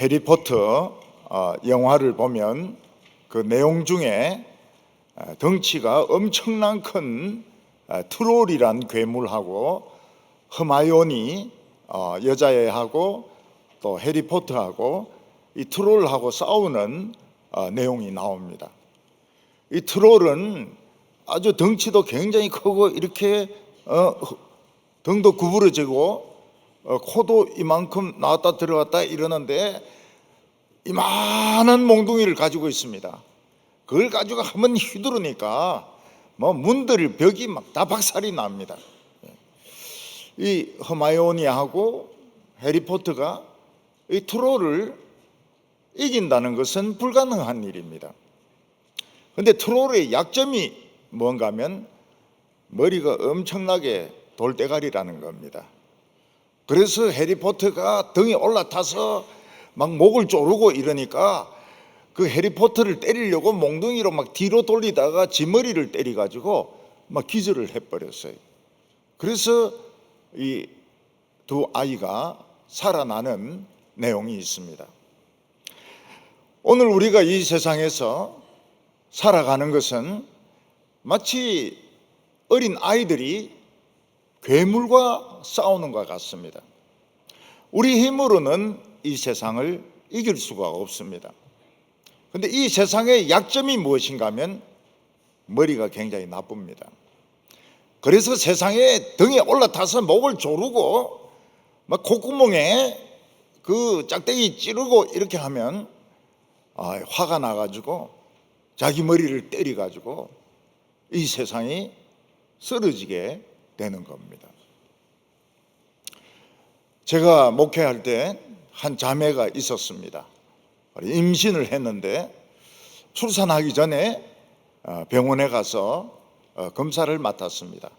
해리포터 영화를 보면 그 내용 중에 덩치가 엄청난 큰 트롤이란 괴물하고 허마이오니 여자애하고 또 해리포터하고 이 트롤하고 싸우는 내용이 나옵니다. 이 트롤은 아주 덩치도 굉장히 크고 이렇게 등도 구부러지고 코도 이만큼 나왔다 들어갔다 이러는데 이만한 몽둥이를 가지고 있습니다. 그걸 가지고 한번 휘두르니까 뭐 문들 벽이 막 다 박살이 납니다. 이 허마이오니하고 해리포터가 이 트롤을 이긴다는 것은 불가능한 일입니다. 그런데 트롤의 약점이 뭔가 하면 머리가 엄청나게 돌대가리라는 겁니다. 그래서 해리포터가 등에 올라타서 막 목을 조르고 이러니까 그 해리포터를 때리려고 몽둥이로 막 뒤로 돌리다가 지 머리를 때려가지고 막 기절을 해버렸어요. 그래서 이 두 아이가 살아나는 내용이 있습니다. 오늘 우리가 이 세상에서 살아가는 것은 마치 어린 아이들이 괴물과 싸우는 것 같습니다. 우리 힘으로는 이 세상을 이길 수가 없습니다. 그런데 이 세상의 약점이 무엇인가 하면 머리가 굉장히 나쁩니다. 그래서 세상에 등에 올라타서 목을 조르고 막 콧구멍에 그 짝대기 찌르고 이렇게 하면 화가 나가지고 자기 머리를 때려가지고 이 세상이 쓰러지게 되는 겁니다. 제가 목회할 때 한 자매가 있었습니다. 임신을 했는데 출산하기 전에 병원에 가서 검사를 맡았습니다.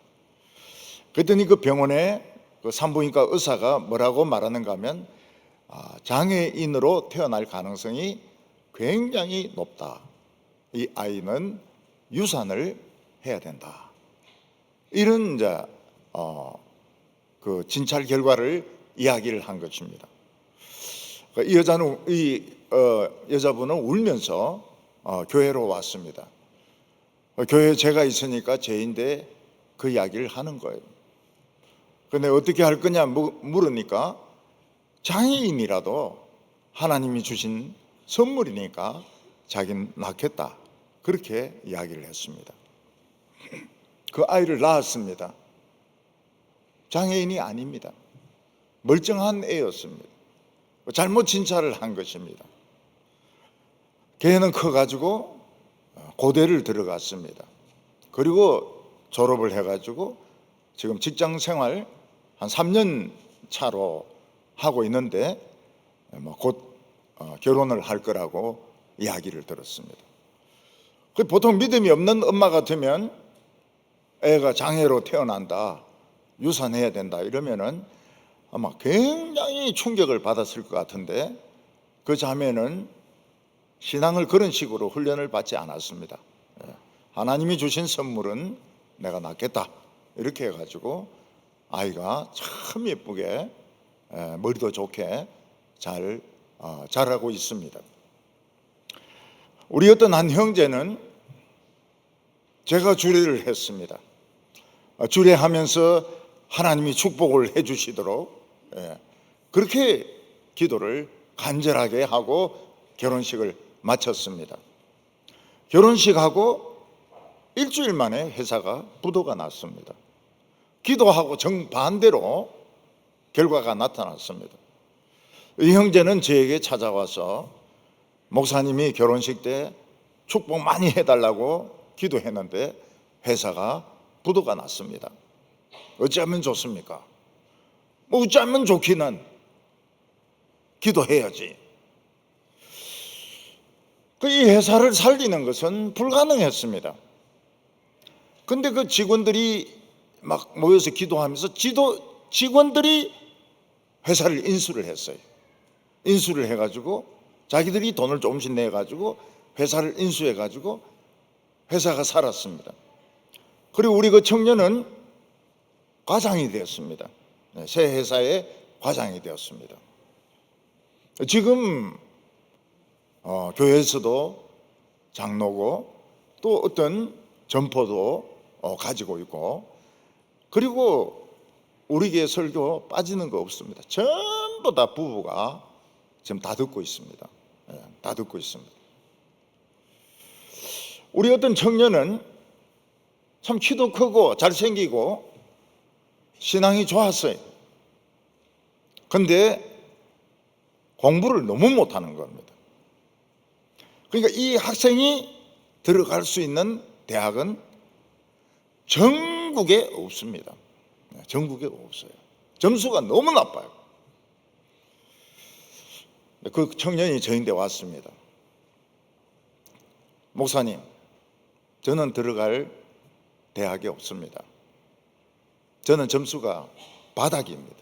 그랬더니 그 병원에 그 산부인과 의사가 뭐라고 말하는가 하면 장애인으로 태어날 가능성이 굉장히 높다. 이 아이는 유산을 해야 된다. 이런 이제 그 진찰 결과를 이야기를 한 것입니다. 이 여자분은 울면서 교회로 왔습니다. 교회에 제가 있으니까 제인데 그 이야기를 하는 거예요. 근데 어떻게 할 거냐 물으니까 장애인이라도 하나님이 주신 선물이니까 자기는 낳겠다. 그렇게 이야기를 했습니다. 그 아이를 낳았습니다. 장애인이 아닙니다. 멀쩡한 애였습니다. 잘못 진찰을 한 것입니다. 걔는 커가지고 고대를 들어갔습니다. 그리고 졸업을 해가지고 지금 직장 생활 한 3년 차로 하고 있는데 곧 결혼을 할 거라고 이야기를 들었습니다. 보통 믿음이 없는 엄마 같으면 애가 장애로 태어난다, 유산해야 된다 이러면은 아마 굉장히 충격을 받았을 것 같은데 그 자매는 신앙을 그런 식으로 훈련을 받지 않았습니다. 하나님이 주신 선물은 내가 낳겠다 이렇게 해가지고 아이가 참 예쁘게 머리도 좋게 잘 자라고 있습니다. 우리 어떤 한 형제는 제가 주례를 했습니다. 주례하면서 하나님이 축복을 해주시도록 그렇게 기도를 간절하게 하고 결혼식을 마쳤습니다. 결혼식하고 일주일 만에 회사가 부도가 났습니다. 기도하고 정반대로 결과가 나타났습니다. 이 형제는 저에게 찾아와서 목사님이 결혼식 때 축복 많이 해달라고 기도했는데 회사가 부도가 났습니다. 어찌하면 좋습니까? 어찌하면 좋기는 기도해야지. 이 회사를 살리는 것은 불가능했습니다. 근데 그 직원들이 막 모여서 기도하면서 직원들이 회사를 인수를 했어요. 인수를 해가지고 자기들이 돈을 조금씩 내가지고 회사를 인수해가지고 회사가 살았습니다. 그리고 우리 그 청년은 과장이 되었습니다. 새 회사의 과장이 되었습니다. 지금 교회에서도 장로고 또 어떤 점포도 가지고 있고, 그리고 우리 교회 설교 빠지는 거 없습니다. 전부 다 부부가 지금 다 듣고 있습니다. 다 듣고 있습니다. 우리 어떤 청년은 참 키도 크고 잘생기고 신앙이 좋았어요. 근데 공부를 너무 못하는 겁니다. 그러니까 이 학생이 들어갈 수 있는 대학은 전국에 없습니다. 전국에 없어요. 점수가 너무 나빠요. 그 청년이 저희한테 왔습니다. 목사님, 저는 들어갈 대학이 없습니다. 저는 점수가 바닥입니다.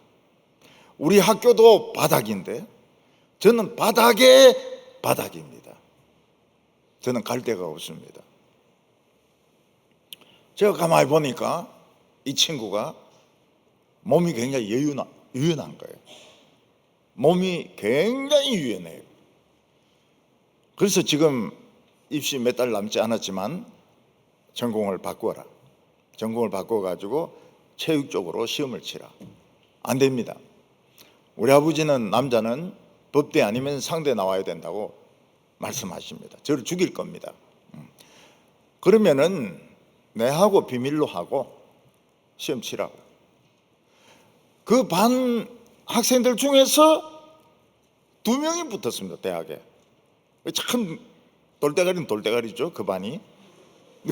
우리 학교도 바닥인데 저는 바닥의 바닥입니다. 저는 갈 데가 없습니다. 제가 가만히 보니까 이 친구가 몸이 굉장히 유연한 거예요. 몸이 굉장히 유연해요. 그래서 지금 입시 몇 달 남지 않았지만 전공을 바꾸어라. 전공을 바꿔가지고 체육 쪽으로 시험을 치라. 안 됩니다. 우리 아버지는 남자는 법대 아니면 상대 나와야 된다고 말씀하십니다. 저를 죽일 겁니다. 그러면은 내하고 비밀로 하고 시험 치라고. 그 반 학생들 중에서 2명이 붙었습니다. 대학에. 참 돌대가리는 돌대가리죠. 그 반이.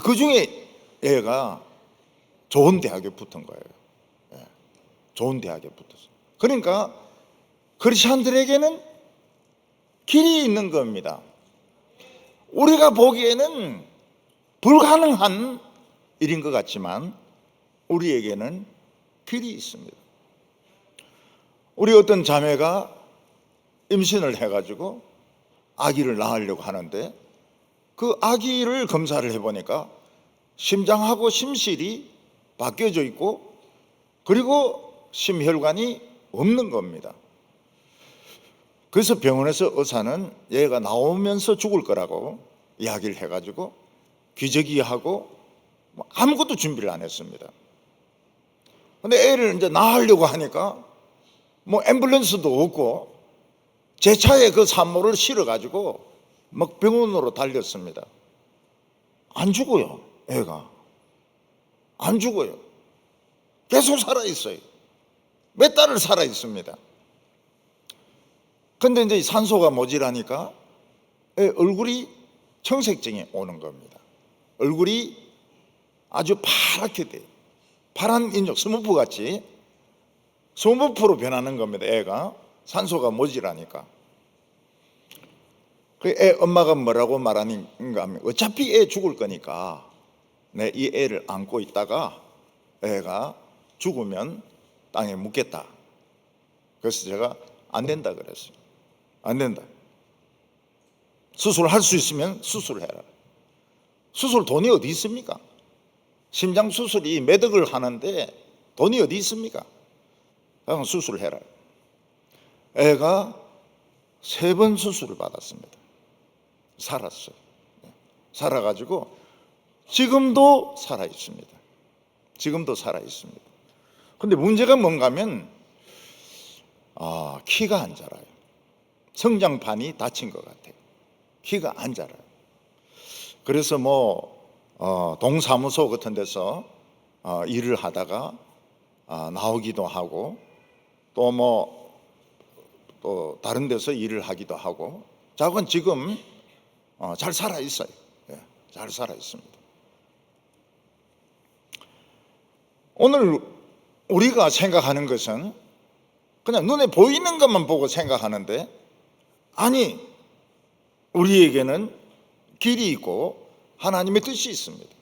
그 중에 얘가 좋은 대학에 붙은 거예요. 좋은 대학에 붙었어요. 그러니까 크리스천들에게는 길이 있는 겁니다. 우리가 보기에는 불가능한 일인 것 같지만 우리에게는 길이 있습니다. 우리 어떤 자매가 임신을 해가지고 아기를 낳으려고 하는데 그 아기를 검사를 해보니까 심장하고 심실이 바뀌어져 있고 그리고 심혈관이 없는 겁니다. 그래서 병원에서 의사는 얘가 나오면서 죽을 거라고 이야기를 해가지고 기저귀하고 아무것도 준비를 안 했습니다. 근데 애를 이제 낳으려고 하니까 앰뷸런스도 없고 제 차에 그 산모를 실어가지고 막 병원으로 달렸습니다. 안 죽어요. 애가 안 죽어요. 계속 살아있어요. 몇 달을 살아있습니다. 근데 이제 산소가 모자라니까 얼굴이 청색증이 오는 겁니다. 얼굴이 아주 파랗게 돼요. 파란 인중, 스머프 같이 스머프로 변하는 겁니다. 애가 산소가 모자라니까. 그 애 엄마가 뭐라고 말하는가 하면 어차피 애 죽을 거니까 내 이 애를 안고 있다가 애가 죽으면 땅에 묻겠다. 그래서 제가 안 된다 그랬어요. 안 된다. 수술할 수 있으면 수술해라. 수술 돈이 어디 있습니까? 심장 수술이 매덕을 하는데 돈이 어디 있습니까? 그냥 수술해라. 애가 3번 수술을 받았습니다. 살았어요. 살아가지고 지금도 살아있습니다. 지금도 살아있습니다. 근데 문제가 뭔가 하면 키가 안 자라요. 성장판이 닫힌 것 같아요. 키가 안 자라요. 그래서 동사무소 같은 데서 일을 하다가 나오기도 하고 또 다른 데서 일을 하기도 하고 자고는 지금 잘 살아 있어요. 잘 살아 있습니다. 오늘 우리가 생각하는 것은 그냥 눈에 보이는 것만 보고 생각하는데 아니, 우리에게는 길이 있고 하나님의 뜻이 있습니다.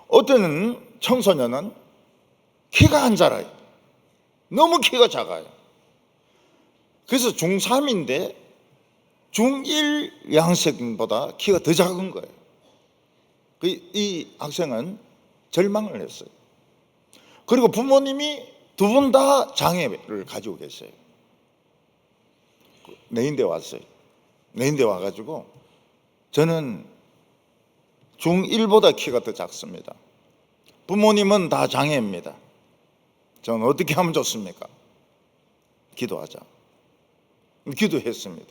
어떤 청소년은 키가 안 자라요. 너무 키가 작아요. 그래서 중3인데 중1 양생보다 키가 더 작은 거예요. 이 학생은 절망을 했어요. 그리고 부모님이 2분 다 장애를 가지고 계세요. 내인대 왔어요. 내인대 와가지고 저는 중1보다 키가 더 작습니다. 부모님은 다 장애입니다. 저는 어떻게 하면 좋습니까? 기도하자. 기도했습니다.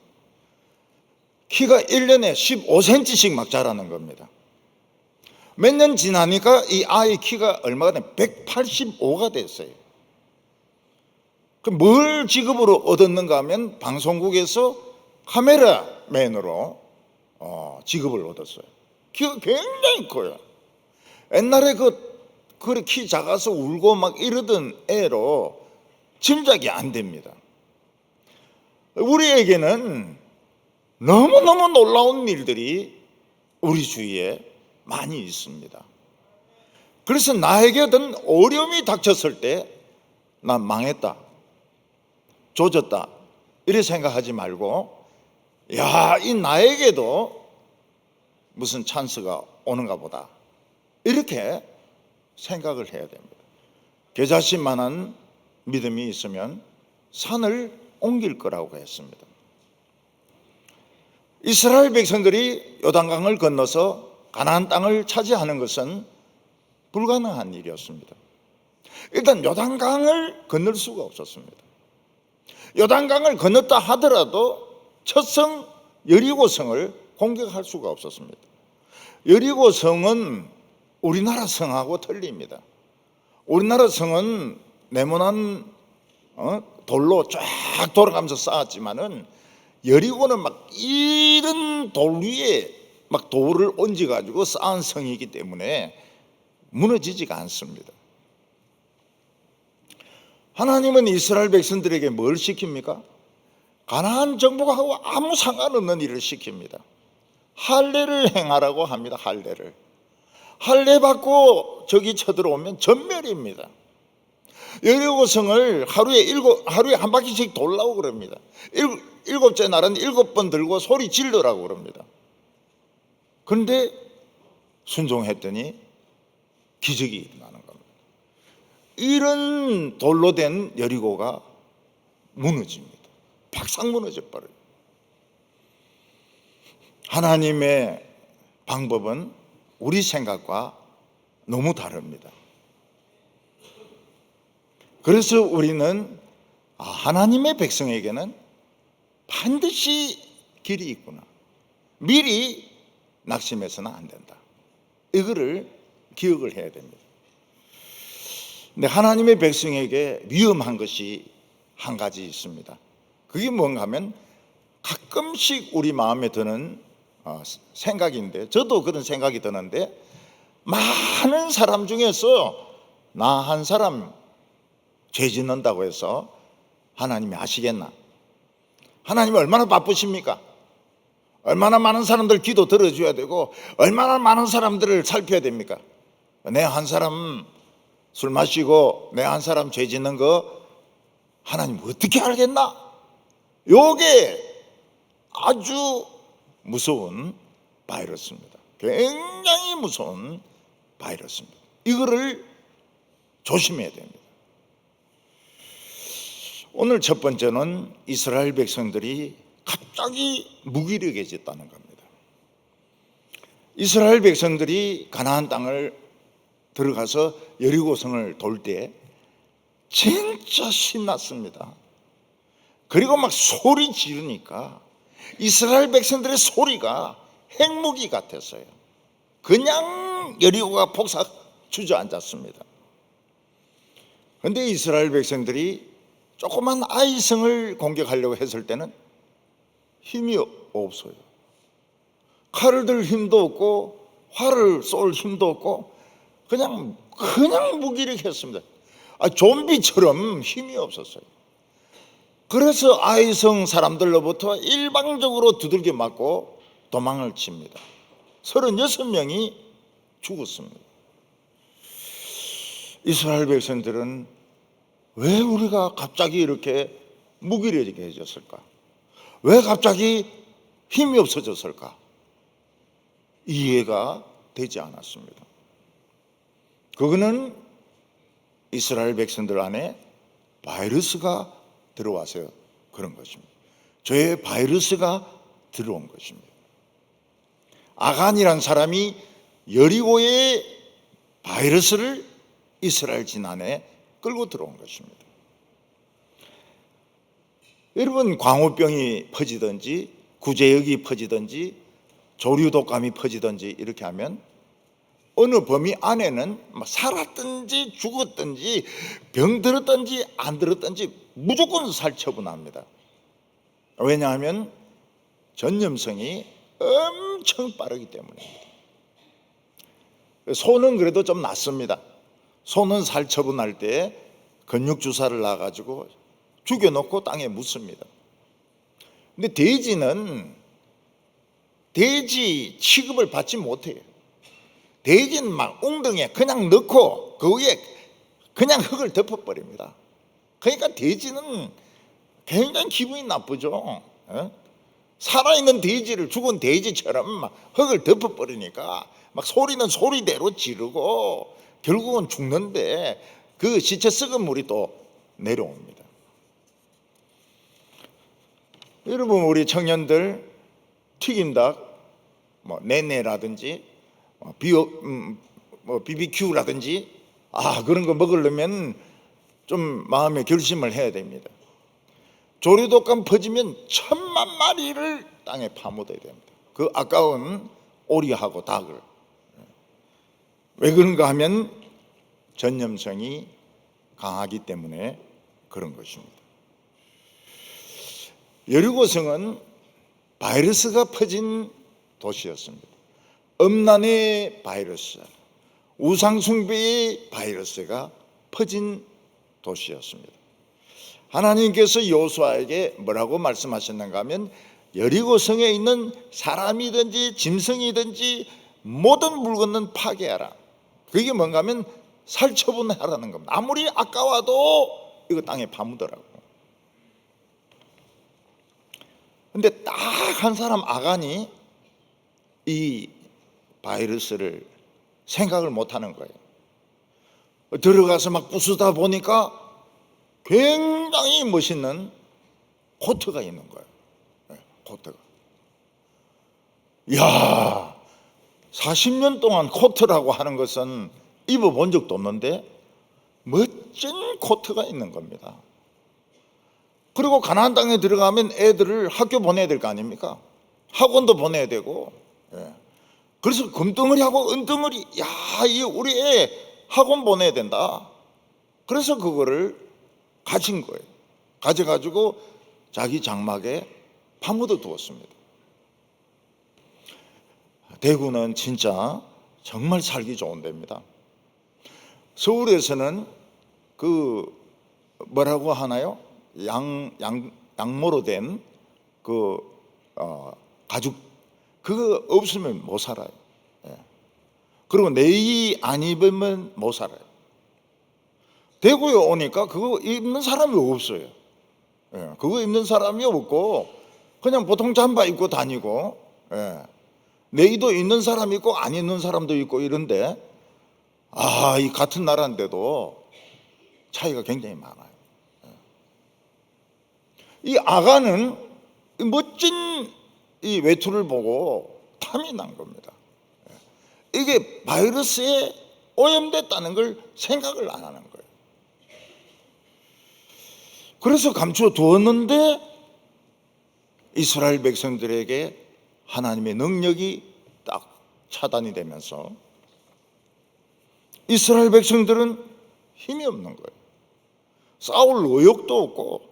키가 1년에 15cm씩 막 자라는 겁니다. 몇 년 지나니까 이 아이 키가 얼마가 되면 185가 됐어요. 그럼 뭘 직업으로 얻었는가 하면 방송국에서 카메라맨으로 직업을 얻었어요. 키가 굉장히 커요. 옛날에 그래 키 작아서 울고 막 이러던 애로 짐작이 안 됩니다. 우리에게는 너무너무 놀라운 일들이 우리 주위에 많이 있습니다. 그래서 나에게 어떤 어려움이 닥쳤을 때 난 망했다, 조졌다 이렇게 생각하지 말고, 야, 이 나에게도 무슨 찬스가 오는가 보다 이렇게 생각을 해야 됩니다. 겨자씨만한 믿음이 있으면 산을 옮길 거라고 했습니다. 이스라엘 백성들이 요단강을 건너서 가나안 땅을 차지하는 것은 불가능한 일이었습니다. 일단 요단강을 건널 수가 없었습니다. 요단강을 건넜다 하더라도 첫 성 여리고성을 공격할 수가 없었습니다. 여리고성은 우리나라 성하고 틀립니다. 우리나라 성은 네모난 돌로 쫙 돌아가면서 쌓았지만은 여리고는 막 이런 돌 위에 막 돌을 얹어가지고 쌓은 성이기 때문에 무너지지가 않습니다. 하나님은 이스라엘 백성들에게 뭘 시킵니까? 가나안 정복하고 아무 상관없는 일을 시킵니다. 할례를 행하라고 합니다. 할례를. 할례 받고 저기 쳐들어오면 전멸입니다. 여리고성을 하루에 한 바퀴씩 돌라고 그럽니다. 일곱째 날은 7번 들고 소리 질러라고 그럽니다. 그런데 순종했더니 기적이 일어나는 겁니다. 이런 돌로 된 여리고가 무너집니다. 박상 무너져 버려요. 하나님의 방법은 우리 생각과 너무 다릅니다. 그래서 우리는 하나님의 백성에게는 반드시 길이 있구나, 미리 낙심해서는 안 된다, 이거를 기억을 해야 됩니다. 근데 하나님의 백성에게 위험한 것이 한 가지 있습니다. 그게 뭔가 하면 가끔씩 우리 마음에 드는 생각인데, 저도 그런 생각이 드는데, 많은 사람 중에서 나 한 사람 죄 짓는다고 해서 하나님이 아시겠나? 하나님이 얼마나 바쁘십니까? 얼마나 많은 사람들 기도 들어줘야 되고 얼마나 많은 사람들을 살펴야 됩니까? 내 한 사람 술 마시고 내 한 사람 죄 짓는 거 하나님 어떻게 알겠나? 요게 아주 무서운 바이러스입니다. 굉장히 무서운 바이러스입니다. 이거를 조심해야 됩니다. 오늘 첫 번째는 이스라엘 백성들이 갑자기 무기력해졌다는 겁니다. 이스라엘 백성들이 가나안 땅을 들어가서 여리고성을 돌 때 진짜 신났습니다. 그리고 막 소리 지르니까 이스라엘 백성들의 소리가 핵무기 같았어요. 그냥 여리고가 폭삭 주저앉았습니다. 그런데 이스라엘 백성들이 조그만 아이성을 공격하려고 했을 때는 힘이 없어요. 칼을 들 힘도 없고 활을 쏠 힘도 없고 그냥 무기력했습니다. 좀비처럼 힘이 없었어요. 그래서 아이성 사람들로부터 일방적으로 두들겨 맞고 도망을 칩니다. 36명이 죽었습니다. 이스라엘 백성들은 왜 우리가 갑자기 이렇게 무기력해졌을까? 왜 갑자기 힘이 없어졌을까? 이해가 되지 않았습니다. 그거는 이스라엘 백성들 안에 바이러스가 들어와서 그런 것입니다. 죄의 바이러스가 들어온 것입니다. 아간이란 사람이 여리고의 바이러스를 이스라엘 진안에 끌고 들어온 것입니다. 여러분, 광우병이 퍼지든지 구제역이 퍼지든지 조류독감이 퍼지든지 이렇게 하면 어느 범위 안에는 살았든지 죽었든지 병 들었든지 안 들었든지 무조건 살처분합니다. 왜냐하면 전염성이 엄청 빠르기 때문입니다. 소는 그래도 좀 낫습니다. 소는 살처분할 때 근육주사를 놔가지고 죽여놓고 땅에 묻습니다. 근데 돼지는 돼지 취급을 받지 못해요. 돼지는 막 웅덩이에 그냥 넣고 그 위에 그냥 흙을 덮어버립니다. 그러니까 돼지는 굉장히 기분이 나쁘죠. 살아있는 돼지를 죽은 돼지처럼 막 흙을 덮어버리니까 막 소리는 소리대로 지르고 결국은 죽는데 그 시체 썩은 물이 또 내려옵니다. 여러분, 우리 청년들 튀김닭, 네네라든지 BBQ라든지 그런 거 먹으려면 좀 마음의 결심을 해야 됩니다. 조류독감 퍼지면 1000만 마리를 땅에 파묻어야 됩니다. 그 아까운 오리하고 닭을. 왜 그런가 하면 전염성이 강하기 때문에 그런 것입니다. 여리고성은 바이러스가 퍼진 도시였습니다. 음란의 바이러스, 우상숭배의 바이러스가 퍼진 도시였습니다. 하나님께서 여호수아에게 뭐라고 말씀하셨는가 하면 여리고성에 있는 사람이든지 짐승이든지 모든 물건은 파괴하라. 그게 뭔가 하면 살처분하라는 겁니다. 아무리 아까워도 이거 땅에 파묻으라고. 근데 딱 한 사람 아간이 이 바이러스를 생각을 못하는 거예요. 들어가서 막 부수다 보니까 굉장히 멋있는 코트가 있는 거예요. 코트가. 이야, 40년 동안 코트라고 하는 것은 입어본 적도 없는데 멋진 코트가 있는 겁니다. 그리고 가나안 땅에 들어가면 애들을 학교 보내야 될 거 아닙니까? 학원도 보내야 되고. 그래서 금덩어리하고 은덩어리, 이 우리 애 학원 보내야 된다. 그래서 그거를 가진 거예요. 가져가지고 자기 장막에 파묻어 두었습니다. 대구는 진짜 정말 살기 좋은 데입니다. 서울에서는 그 뭐라고 하나요? 양모로 된 그 가죽, 그거 없으면 못 살아요. 그리고 내의 안 입으면 못 살아요. 대구에 오니까 그거 입는 사람이 없어요. 그거 입는 사람이 없고 그냥 보통 잠바 입고 다니고, 내의도 있는 사람이 있고 안 있는 사람도 있고 이런데, 이 같은 나라인데도 차이가 굉장히 많아요. 이 아간은 멋진 이 외투를 보고 탐이 난 겁니다. 이게 바이러스에 오염됐다는 걸 생각을 안 하는 거예요. 그래서 감추어 두었는데 이스라엘 백성들에게 하나님의 능력이 딱 차단이 되면서 이스라엘 백성들은 힘이 없는 거예요. 싸울 의욕도 없고,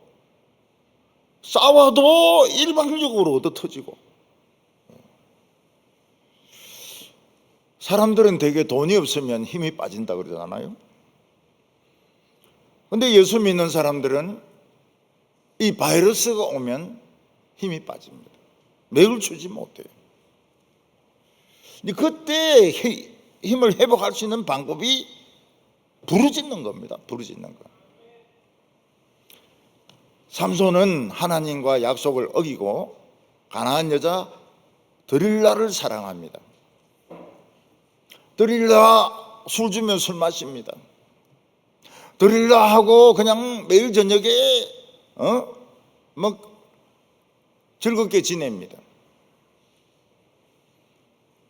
싸워도 일방적으로 얻어터지고. 사람들은 되게 돈이 없으면 힘이 빠진다 그러잖아요. 근데 예수 믿는 사람들은 이 바이러스가 오면 힘이 빠집니다. 맥을 추지 못해요. 그때 힘을 회복할 수 있는 방법이 부르짖는 겁니다. 부르짖는 거. 삼손은 하나님과 약속을 어기고 가나안 여자 드릴라를 사랑합니다. 드릴라 술 주면 술 마십니다. 드릴라하고 그냥 매일 저녁에 즐겁게 지냅니다.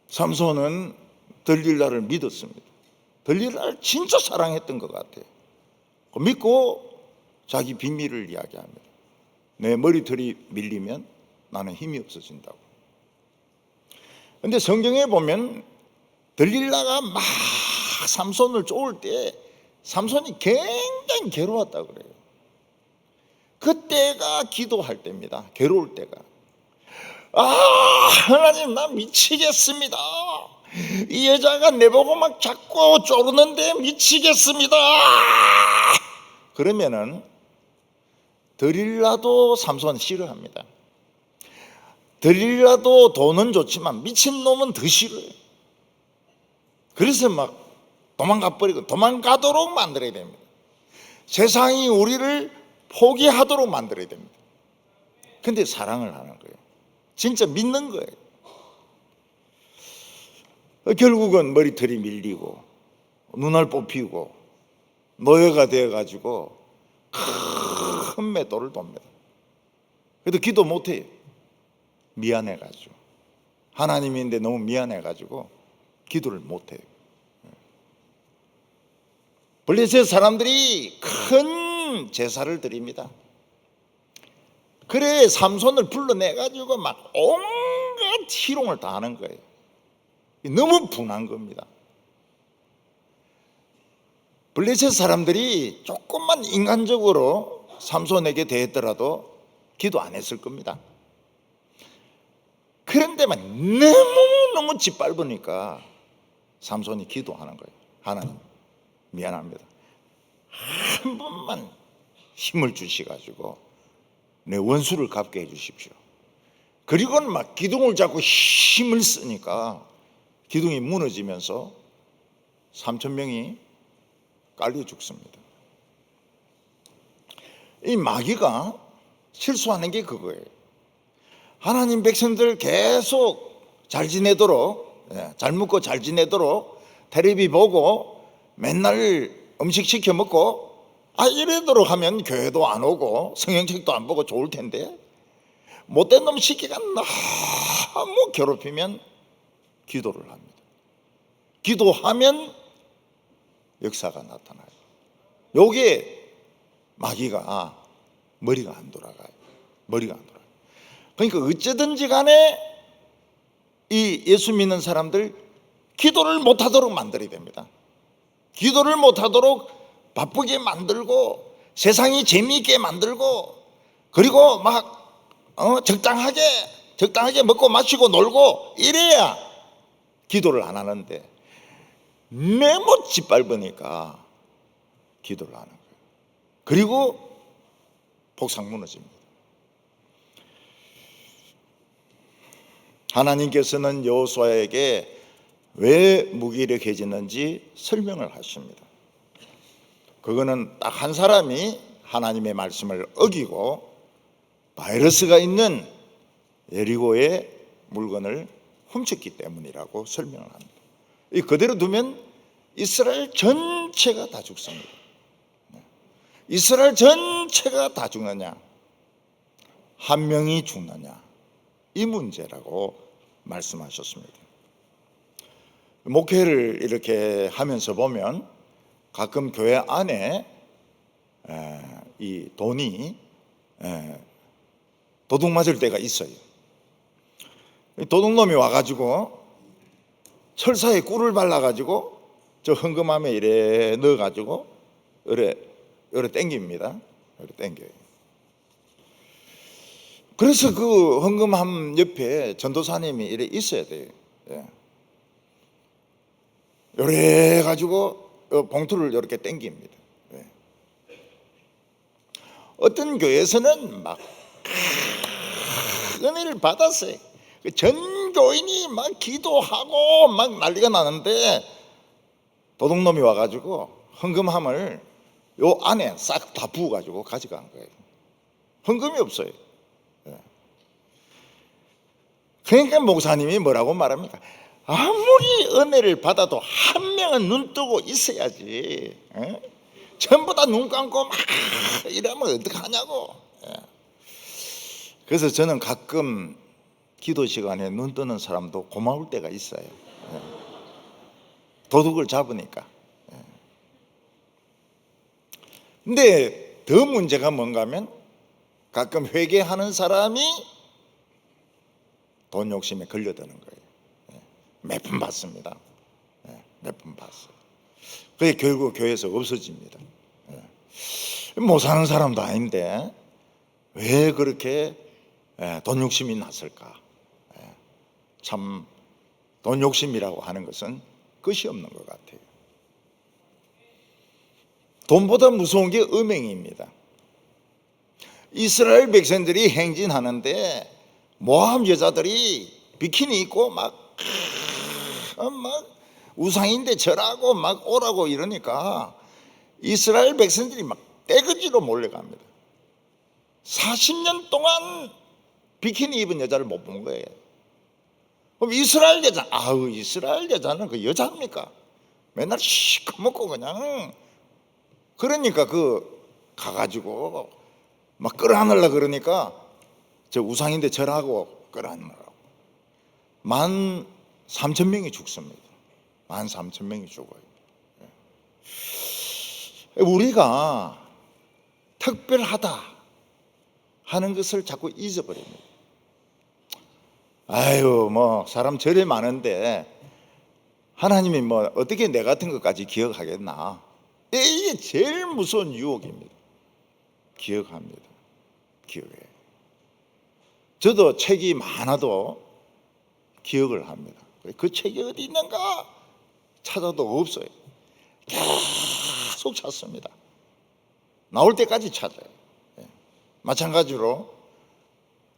삼손은 들릴라를 믿었습니다. 들릴라를 진짜 사랑했던 것 같아요. 믿고 자기 비밀을 이야기합니다. 내 머리털이 밀리면 나는 힘이 없어진다고. 근데 성경에 보면 들릴라가 막 삼손을 쫓을 때 삼손이 굉장히 괴로웠다고 그래요. 그때가 기도할 때입니다. 괴로울 때가. 하나님, 나 미치겠습니다. 이 여자가 내보고 막 자꾸 쪼르는데 미치겠습니다. 그러면은 들릴라도 삼손 싫어합니다. 들릴라도 돈은 좋지만 미친놈은 더 싫어요. 그래서 막 도망가도록 만들어야 됩니다. 세상이 우리를 포기하도록 만들어야 됩니다. 근데 사랑을 하는 거예요. 진짜 믿는 거예요. 결국은 머리털이 밀리고 눈알 뽑히고 노예가 되어가지고 큰 매도를 돕니다. 그래도 기도 못해요. 미안해가지고. 하나님인데 너무 미안해가지고 기도를 못해요. 블레셋 사람들이 큰 제사를 드립니다. 그래 삼손을 불러내가지고 막 온갖 희롱을 다 하는 거예요. 너무 분한 겁니다. 블레셋 사람들이 조금만 인간적으로 삼손에게 대했더라도 기도 안 했을 겁니다. 그런데만 너무 짓밟으니까 삼손이 기도하는 거예요. 하나님 미안합니다. 한 번만 힘을 주시가지고 내 원수를 갚게 해주십시오. 그리고는 막 기둥을 잡고 힘을 쓰니까 기둥이 무너지면서 3,000명이 깔려 죽습니다. 이 마귀가 실수하는 게 그거예요. 하나님 백성들 계속 잘 지내도록, 잘 먹고 잘 지내도록 텔레비 보고 맨날 음식 시켜 먹고 이러도록 하면 교회도 안 오고 성경책도 안 보고 좋을 텐데 못된 놈 시키가 너무 괴롭히면 기도를 합니다. 기도하면 역사가 나타나요. 요게 마귀가 머리가 안 돌아가요. 머리가 안 돌아가요. 그러니까 어쩌든지 간에 이 예수 믿는 사람들 기도를 못하도록 만들어야 됩니다. 기도를 못하도록 바쁘게 만들고 세상이 재미있게 만들고 그리고 막 적당하게 먹고 마시고 놀고 이래야 기도를 안 하는데 너무 짓밟으니까 기도를 하는 거예요. 그리고 복상 무너집니다. 하나님께서는 여호수아에게 왜 무기력해지는지 설명을 하십니다. 그거는 딱 한 사람이 하나님의 말씀을 어기고 바이러스가 있는 여리고의 물건을 훔쳤기 때문이라고 설명을 합니다. 이 그대로 두면 이스라엘 전체가 다 죽습니다. 이스라엘 전체가 다 죽느냐, 한 명이 죽느냐, 이 문제라고 말씀하셨습니다. 목회를 이렇게 하면서 보면 가끔 교회 안에 이 돈이 도둑 맞을 때가 있어요. 도둑놈이 와가지고 철사에 꿀을 발라가지고 저 헌금함에 이래 넣어가지고 이래 땡깁니다. 이래 땡겨요. 그래서 그 헌금함 옆에 전도사님이 이래 있어야 돼요. 요래 가지고 봉투를 이렇게 땡깁니다. 어떤 교회에서는 막 은혜를 받았어요. 전 교인이 막 기도하고 막 난리가 나는데 도둑놈이 와가지고 헌금함을 요 안에 싹 다 부어가지고 가져간 거예요. 헌금이 없어요. 그러니까 목사님이 뭐라고 말합니까? 아무리 은혜를 받아도 한 명은 눈 뜨고 있어야지. 전부 다 눈 감고 막 이러면 어떡하냐고. 그래서 저는 가끔 기도 시간에 눈 뜨는 사람도 고마울 때가 있어요. 도둑을 잡으니까. 근데 더 문제가 뭔가 하면 가끔 회개하는 사람이 돈 욕심에 걸려드는 거예요. 몇 번 봤습니다. 몇 번 봤어요. 그게 결국 교회에서 없어집니다. 못 사는 사람도 아닌데 왜 그렇게 돈 욕심이 났을까? 참 돈 욕심이라고 하는 것은 끝이 없는 것 같아요. 돈보다 무서운 게 음행입니다. 이스라엘 백성들이 행진하는데 모함 여자들이 비키니 입고 막 우상인데 절하고 막 오라고 이러니까 이스라엘 백성들이 막 떼거지로 몰려갑니다. 40년 동안 비키니 입은 여자를 못 본 거예요. 그럼 이스라엘 여자, 이스라엘 여자는 그 여자입니까? 맨날 시커멓고 그냥. 그러니까 가가지고 막 끌어안으려고 그러니까 저 우상인데 절하고 끌어안으라고 13,000명이 죽습니다. 13,000명이 죽어요. 우리가 특별하다 하는 것을 자꾸 잊어버립니다. 사람 절에 많은데 하나님이 어떻게 내 같은 것까지 기억하겠나? 이게 제일 무서운 유혹입니다. 기억합니다. 기억해. 저도 책이 많아도 기억을 합니다. 그 책이 어디 있는가 찾아도 없어요. 계속 찾습니다. 나올 때까지 찾아요. 마찬가지로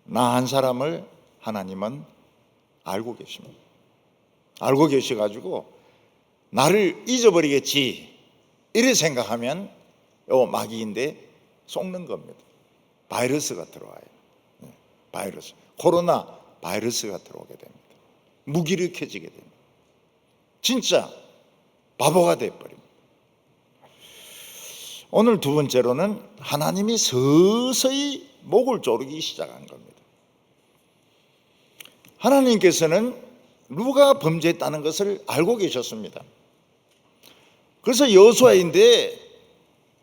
나 한 사람을 하나님은 알고 계십니다. 알고 계셔가지고 나를 잊어버리겠지 이래 생각하면 마귀인데 속는 겁니다. 바이러스가 들어와요. 바이러스, 코로나 바이러스가 들어오게 됩니다. 무기력해지게 됩니다. 진짜 바보가 되어버립니다. 오늘 두 번째로는 하나님이 서서히 목을 조르기 시작한 겁니다. 하나님께서는 누가 범죄했다는 것을 알고 계셨습니다. 그래서 여호수아인데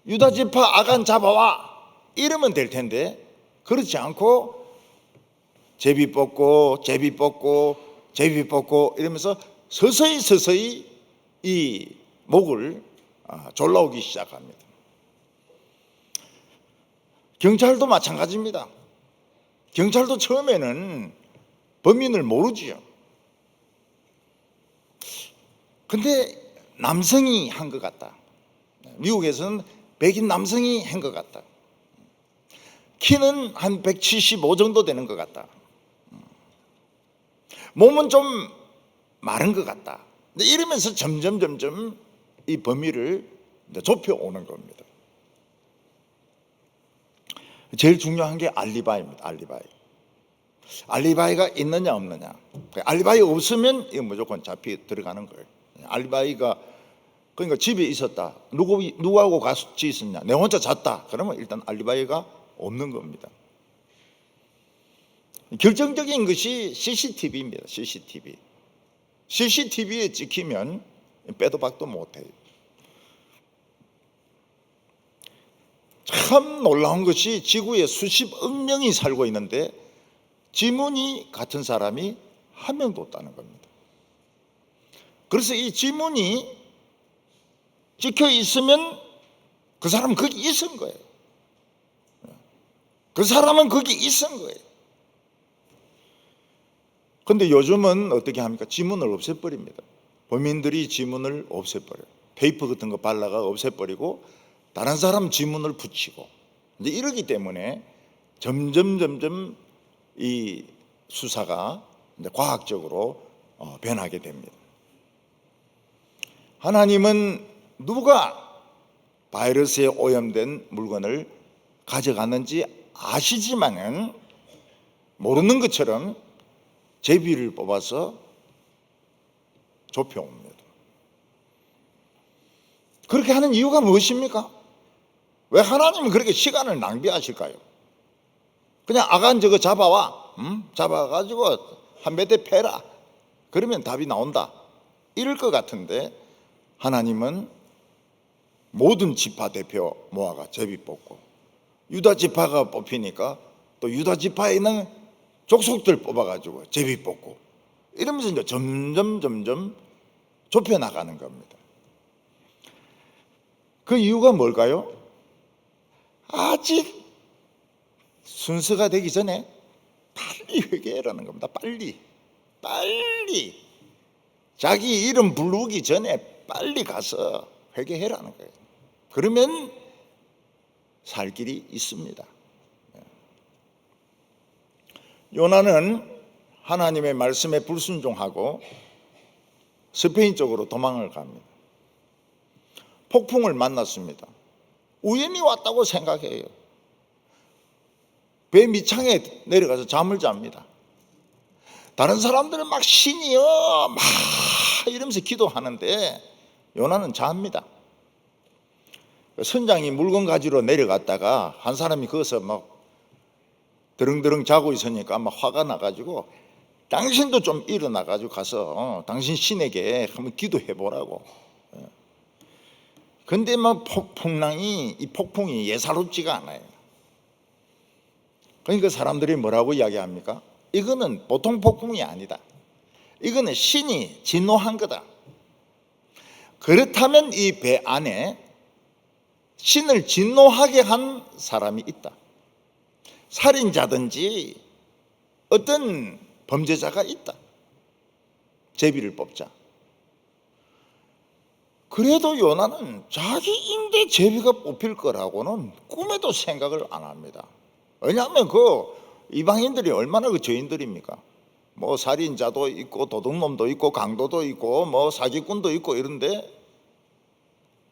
유다 지파 아간 잡아와 이러면 될 텐데 그렇지 않고 제비 뽑고 이러면서 서서히 이 목을 졸라오기 시작합니다. 경찰도 마찬가지입니다. 경찰도 처음에는 범인을 모르지요. 근데 남성이 한 것 같다. 미국에서는 백인 남성이 한 것 같다. 키는 한 175 정도 되는 것 같다. 몸은 좀 마른 것 같다. 이러면서 점점 이 범위를 좁혀오는 겁니다. 제일 중요한 게 알리바이입니다. 알리바이가 있느냐 없느냐. 알리바이 없으면 이거 무조건 잡히 들어가는 거예요. 알리바이가 그러니까 집에 있었다. 누구하고 같이 있었냐. 내 혼자 잤다. 그러면 일단 알리바이가 없는 겁니다. 결정적인 것이 CCTV입니다. CCTV에 찍히면 빼도 박도 못해요. 참 놀라운 것이 지구에 수십억 명이 살고 있는데 지문이 같은 사람이 한 명도 없다는 겁니다. 그래서 이 지문이 찍혀 있으면 그 사람은 거기 있은 거예요. 그 사람은 거기 있은 거예요. 근데 요즘은 어떻게 합니까? 지문을 없애버립니다. 범인들이 지문을 없애버려요. 페이퍼 같은 거 발라가 없애버리고 다른 사람 지문을 붙이고 이제 이러기 때문에 점점 이 수사가 이제 과학적으로 변하게 됩니다. 하나님은 누가 바이러스에 오염된 물건을 가져갔는지 아시지만은 모르는 것처럼 제비를 뽑아서 좁혀옵니다. 그렇게 하는 이유가 무엇입니까? 왜 하나님은 그렇게 시간을 낭비하실까요? 그냥 아간 저거 잡아와. 잡아가지고 한 몇 대 패라. 그러면 답이 나온다. 이럴 것 같은데 하나님은 모든 지파 대표 모아가 제비 뽑고, 유다 지파가 뽑히니까 또 유다 지파에 있는 족속들 뽑아가지고 제비 뽑고, 이러면서 이제 점점 좁혀 나가는 겁니다. 그 이유가 뭘까요? 아직 순서가 되기 전에 빨리 회개하라는 겁니다. 빨리 자기 이름 부르기 전에 빨리 가서 회개해라는 거예요. 그러면 살 길이 있습니다. 요나는 하나님의 말씀에 불순종하고 스페인 쪽으로 도망을 갑니다. 폭풍을 만났습니다. 우연히 왔다고 생각해요. 배 밑창에 내려가서 잠을 잡니다. 다른 사람들은 막 신이여 막 이러면서 기도하는데 요나는 잡니다. 선장이 물건 가지러 내려갔다가 한 사람이 거기서 막 드릉드릉 자고 있으니까 막 화가 나가지고, 당신도 좀 일어나가지고 가서 당신 신에게 한번 기도해 보라고. 근데 막 이 폭풍이 예사롭지가 않아요. 그러니까 사람들이 뭐라고 이야기합니까? 이거는 보통 폭풍이 아니다. 이거는 신이 진노한 거다. 그렇다면 이 배 안에 신을 진노하게 한 사람이 있다. 살인자든지 어떤 범죄자가 있다. 제비를 뽑자. 그래도 요나는 자기 인데 제비가 뽑힐 거라고는 꿈에도 생각을 안 합니다. 왜냐하면 그 이방인들이 얼마나 그 죄인들입니까? 뭐 살인자도 있고 도둑놈도 있고 강도도 있고 뭐 사기꾼도 있고 이런데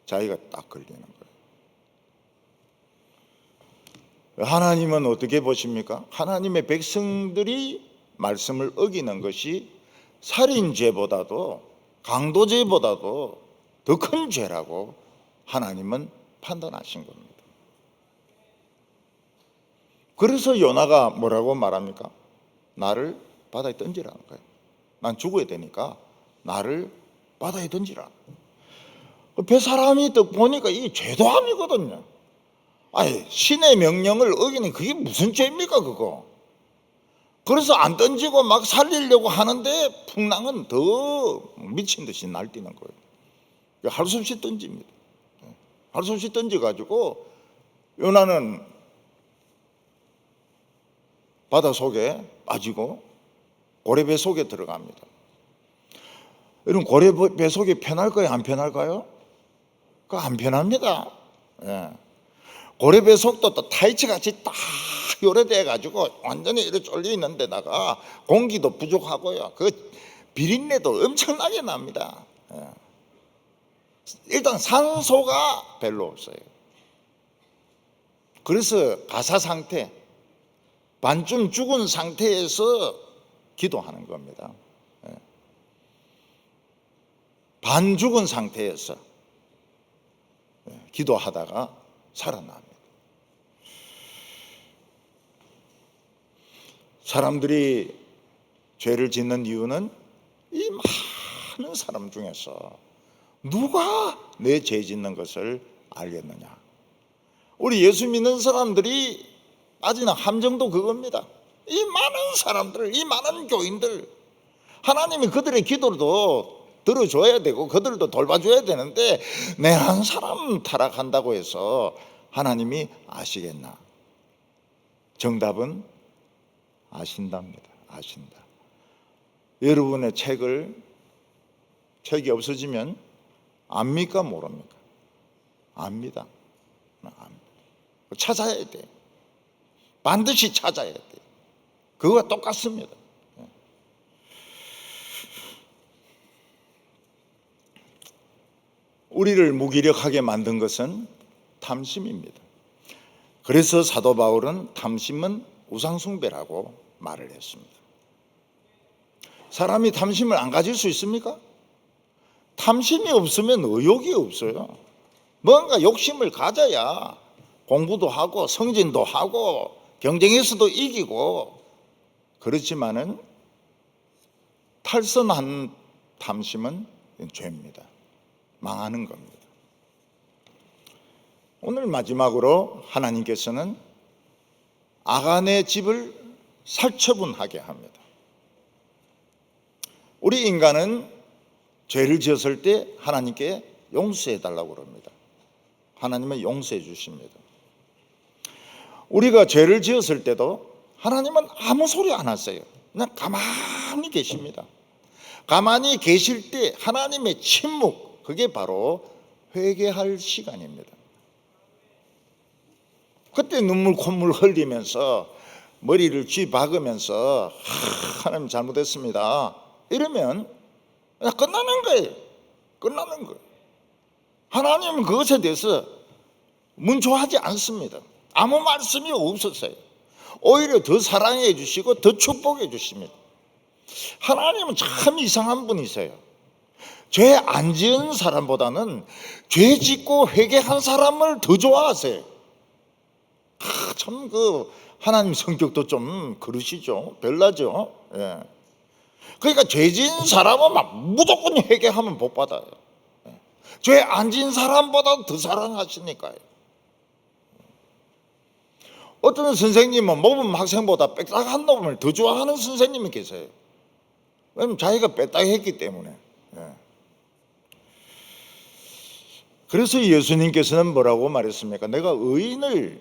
자기가 딱 걸리는 거예요. 하나님은 어떻게 보십니까? 하나님의 백성들이 말씀을 어기는 것이 살인죄보다도 강도죄보다도 더 큰 죄라고 하나님은 판단하신 겁니다. 그래서 요나가 뭐라고 말합니까? 나를 바다에 던지라는 거예요. 난 죽어야 되니까 나를 바다에 던지라. 배 사람이 또 보니까 이게 죄도 아니거든요. 아니, 신의 명령을 어기는 그게 무슨 죄입니까 그거? 그래서 안 던지고 막 살리려고 하는데 풍랑은 더 미친 듯이 날뛰는 거예요. 할 수 없이 던집니다. 할 수 없이 던져가지고 요나는 바다 속에 빠지고 고래배 속에 들어갑니다. 여러분, 고래배 속에 편할까요? 안 편할까요? 그거 안 편합니다. 예. 고래배 속도 또 타이츠같이 딱 요래돼가지고 완전히 이렇게 쫄려 있는 데다가 공기도 부족하고요. 그 비린내도 엄청나게 납니다. 예. 일단 산소가 별로 없어요. 그래서 가사 상태, 반쯤 죽은 상태에서 기도하는 겁니다. 예. 반 죽은 상태에서 기도하다가 살아납니다. 사람들이 죄를 짓는 이유는 이 많은 사람 중에서 누가 내 죄 짓는 것을 알겠느냐. 우리 예수 믿는 사람들이 빠지는 함정도 그겁니다. 이 많은 사람들, 이 많은 교인들, 하나님이 그들의 기도도 들어줘야 되고 그들도 돌봐줘야 되는데 내 한 사람 타락한다고 해서 하나님이 아시겠나? 정답은 아신답니다. 아신다. 여러분의 책이 없어지면 압니까 모릅니까? 압니다. 찾아야 돼. 반드시 찾아야 돼. 그거와 똑같습니다. 우리를 무기력하게 만든 것은 탐심입니다. 그래서 사도 바울은 탐심은 우상숭배라고 말을 했습니다. 사람이 탐심을 안 가질 수 있습니까? 탐심이 없으면 의욕이 없어요. 뭔가 욕심을 가져야 공부도 하고 성진도 하고 경쟁에서도 이기고, 그렇지만은 탈선한 탐심은 죄입니다. 망하는 겁니다. 오늘 마지막으로 하나님께서는 아간의 집을 살처분하게 합니다. 우리 인간은 죄를 지었을 때 하나님께 용서해 달라고 그럽니다. 하나님은 용서해 주십니다. 우리가 죄를 지었을 때도 하나님은 아무 소리 안 하세요. 그냥 가만히 계십니다. 가만히 계실 때 하나님의 침묵, 그게 바로 회개할 시간입니다. 그때 눈물 콧물 흘리면서 머리를 쥐박으면서 하나님 잘못했습니다 이러면 그냥 끝나는 거예요. 끝나는 거예요. 하나님은 그것에 대해서 문초하지 않습니다. 아무 말씀이 없었어요. 오히려 더 사랑해 주시고 더 축복해 주십니다. 하나님은 참 이상한 분이세요. 죄 안 지은 사람보다는 죄 짓고 회개한 사람을 더 좋아하세요. 참 그 하나님 성격도 좀 그러시죠. 별나죠. 예. 그러니까 죄 지은 사람은 막 무조건 회개하면 복 받아요. 죄 안 지은 사람보다 더 사랑하시니까요. 어떤 선생님은 모범 학생보다 빽딱한 놈을 더 좋아하는 선생님이 계세요. 왜냐면 자기가 빽딱했기 때문에. 예. 그래서 예수님께서는 뭐라고 말했습니까? 내가 의인을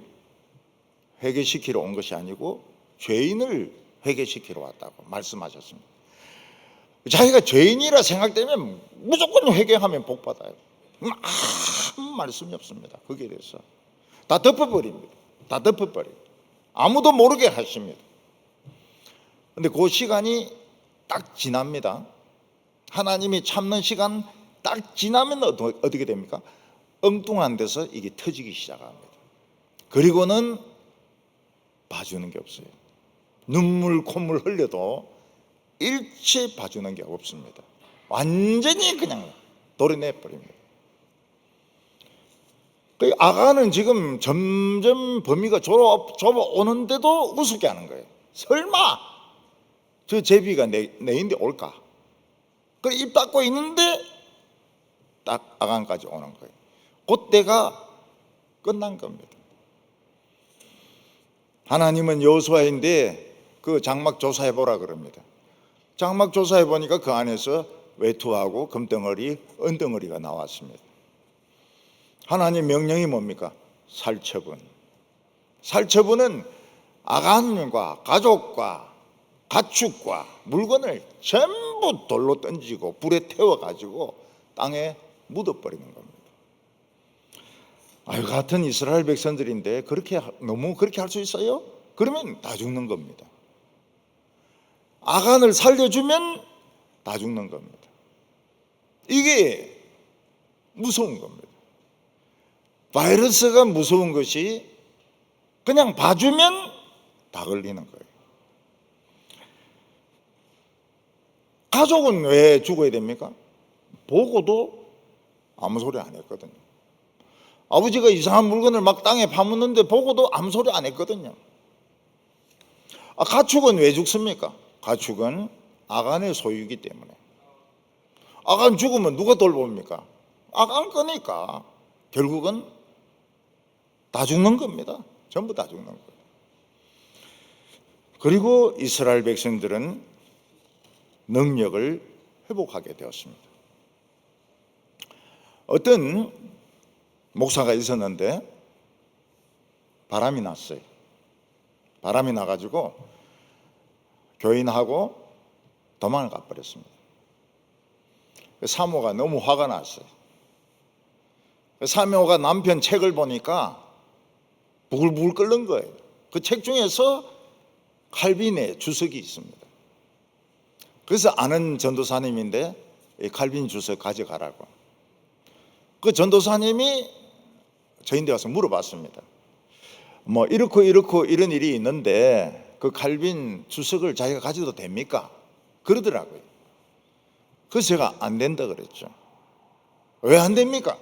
회개시키러 온 것이 아니고 죄인을 회개시키러 왔다고 말씀하셨습니다. 자기가 죄인이라 생각되면 무조건 회개하면 복 받아요. 아무 말씀이 없습니다. 거기에 대해서 다 덮어버립니다. 다 덮어버립니다. 아무도 모르게 하십니다. 근데 그 시간이 딱 지납니다. 하나님이 참는 시간 딱 지나면 어떻게 됩니까? 엉뚱한 데서 이게 터지기 시작합니다. 그리고는 봐주는 게 없어요. 눈물 콧물 흘려도 일체 봐주는 게 없습니다. 완전히 그냥 도려내버립니다. 아간은 지금 점점 범위가 좁아오는데도 우습게 하는 거예요. 설마 저 제비가 내인데 올까? 그래 입 닫고 있는데 딱 아간까지 오는 거예요. 그때가 끝난 겁니다. 하나님은 여호수아인데 그 장막 조사해 보라 그럽니다. 장막 조사해 보니까 그 안에서 외투하고 금덩어리, 은덩어리가 나왔습니다. 하나님 명령이 뭡니까? 살처분. 살처분은 아간과 가족과 가축과 물건을 전부 돌로 던지고 불에 태워가지고 땅에 묻어버리는 겁니다. 아유, 같은 이스라엘 백성들인데 너무 그렇게 할 수 있어요? 그러면 다 죽는 겁니다. 아간을 살려주면 다 죽는 겁니다. 이게 무서운 겁니다. 바이러스가 무서운 것이 그냥 봐주면 다 걸리는 거예요. 가족은 왜 죽어야 됩니까? 보고도 아무 소리 안 했거든요. 아버지가 이상한 물건을 막 땅에 파묻는데 보고도 아무 소리 안 했거든요. 가축은 왜 죽습니까? 가축은 아간의 소유이기 때문에. 아간 죽으면 누가 돌봅니까? 아간 거니까 결국은 다 죽는 겁니다. 전부 다 죽는 거예요. 그리고 이스라엘 백성들은 능력을 회복하게 되었습니다. 어떤 목사가 있었는데 바람이 났어요. 바람이 나가지고 교인하고 도망을 가버렸습니다. 사모가 너무 화가 났어요. 사모가 남편 책을 보니까 부글부글 끓는 거예요. 그 책 중에서 칼빈의 주석이 있습니다. 그래서 아는 전도사님인데 이 칼빈 주석 가져가라고. 그 전도사님이 저인데 와서 물어봤습니다. 뭐 이렇고 이런 일이 있는데 그 칼빈 주석을 자기가 가져도 됩니까? 그러더라고요. 그래서 제가 안 된다 그랬죠. 왜 안 됩니까?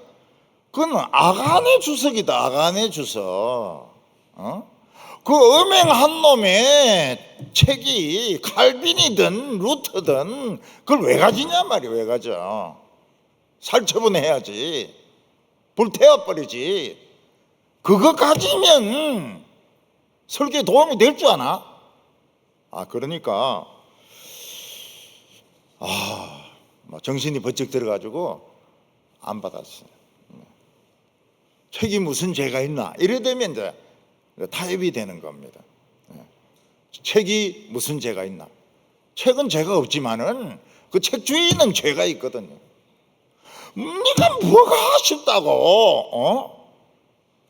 그건 아간의 주석이다. 아간의 주석. 그 음행한 놈의 책이 칼빈이든 루터든 그걸 왜 가지냐 말이야. 왜 가져? 살처분해야지. 불태워버리지. 그거 가지면 설교에 도움이 될 줄 아나? 그러니까 정신이 번쩍 들어가지고 안 받았어요. 책이 무슨 죄가 있나? 이래 되면 이제 타협이 되는 겁니다. 책이 무슨 죄가 있나? 책은 죄가 없지만은 그 책 주인은 죄가 있거든요. 네가 뭐가 아쉽다고?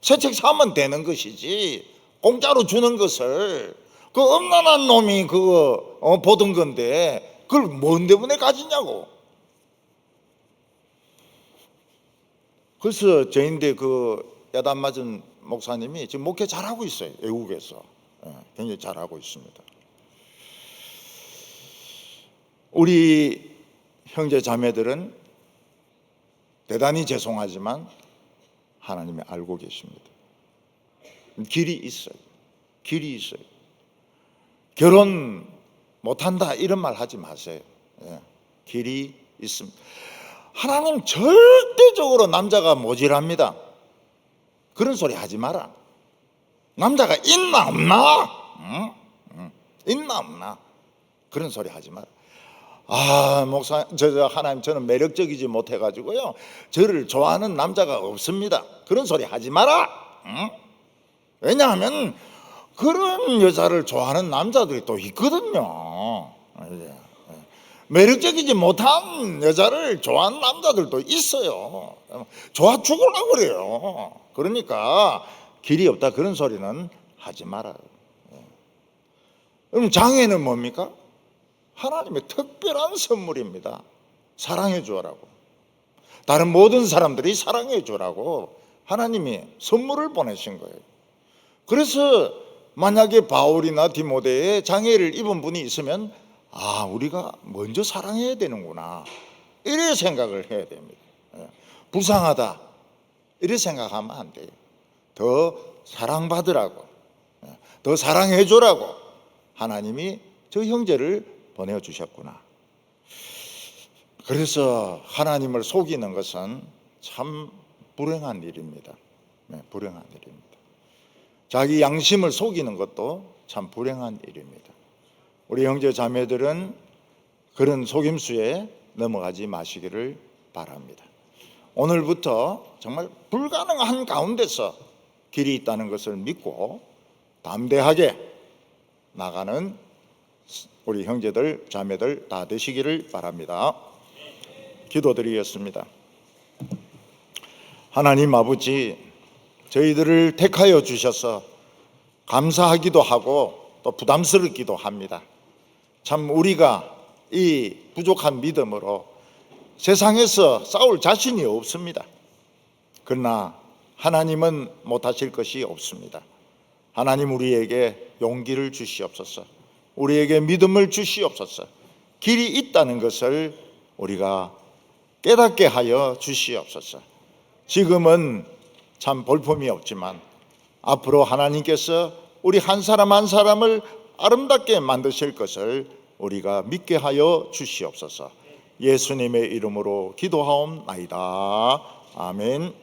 새 책 사면 되는 것이지 공짜로 주는 것을 그 음란한 놈이 그거 보던 건데 그걸 뭔 때문에 가지냐고. 그래서 저인데 그 야단 맞은 목사님이 지금 목회 잘하고 있어요. 외국에서 굉장히 잘하고 있습니다. 우리 형제 자매들은 대단히 죄송하지만 하나님이 알고 계십니다. 길이 있어요. 길이 있어요. 결혼 못한다 이런 말 하지 마세요. 길이 있습니다. 하나님 절대적으로 남자가 모질합니다. 그런 소리 하지 마라. 남자가 있나 없나? 있나 없나? 그런 소리 하지 마라. 목사, 하나님 저는 매력적이지 못해가지고요 저를 좋아하는 남자가 없습니다. 그런 소리 하지 마라. 왜냐하면 그런 여자를 좋아하는 남자들이 또 있거든요. 매력적이지 못한 여자를 좋아하는 남자들도 있어요. 좋아 죽으려고 그래요. 그러니까 길이 없다 그런 소리는 하지 말아요. 그럼 장애는 뭡니까? 하나님의 특별한 선물입니다. 사랑해 주라고. 다른 모든 사람들이 사랑해 주라고 하나님이 선물을 보내신 거예요. 그래서 만약에 바울이나 디모데에 장애를 입은 분이 있으면 우리가 먼저 사랑해야 되는구나 이래 생각을 해야 됩니다. 불쌍하다 이래 생각하면 안 돼요. 더 사랑받으라고, 더 사랑해 주라고 하나님이 저 형제를 보내주셨구나. 그래서 하나님을 속이는 것은 참 불행한 일입니다. 불행한 일입니다. 자기 양심을 속이는 것도 참 불행한 일입니다. 우리 형제 자매들은 그런 속임수에 넘어가지 마시기를 바랍니다. 오늘부터 정말 불가능한 가운데서 길이 있다는 것을 믿고 담대하게 나가는 우리 형제들 자매들 다 되시기를 바랍니다. 기도드리겠습니다. 하나님 아버지, 저희들을 택하여 주셔서 감사하기도 하고 또 부담스럽기도 합니다. 참 우리가 이 부족한 믿음으로 세상에서 싸울 자신이 없습니다. 그러나 하나님은 못하실 것이 없습니다. 하나님 우리에게 용기를 주시옵소서. 우리에게 믿음을 주시옵소서. 길이 있다는 것을 우리가 깨닫게 하여 주시옵소서. 지금은 참 볼품이 없지만 앞으로 하나님께서 우리 한 사람 한 사람을 아름답게 만드실 것을 우리가 믿게 하여 주시옵소서. 예수님의 이름으로 기도하옵나이다. 아멘.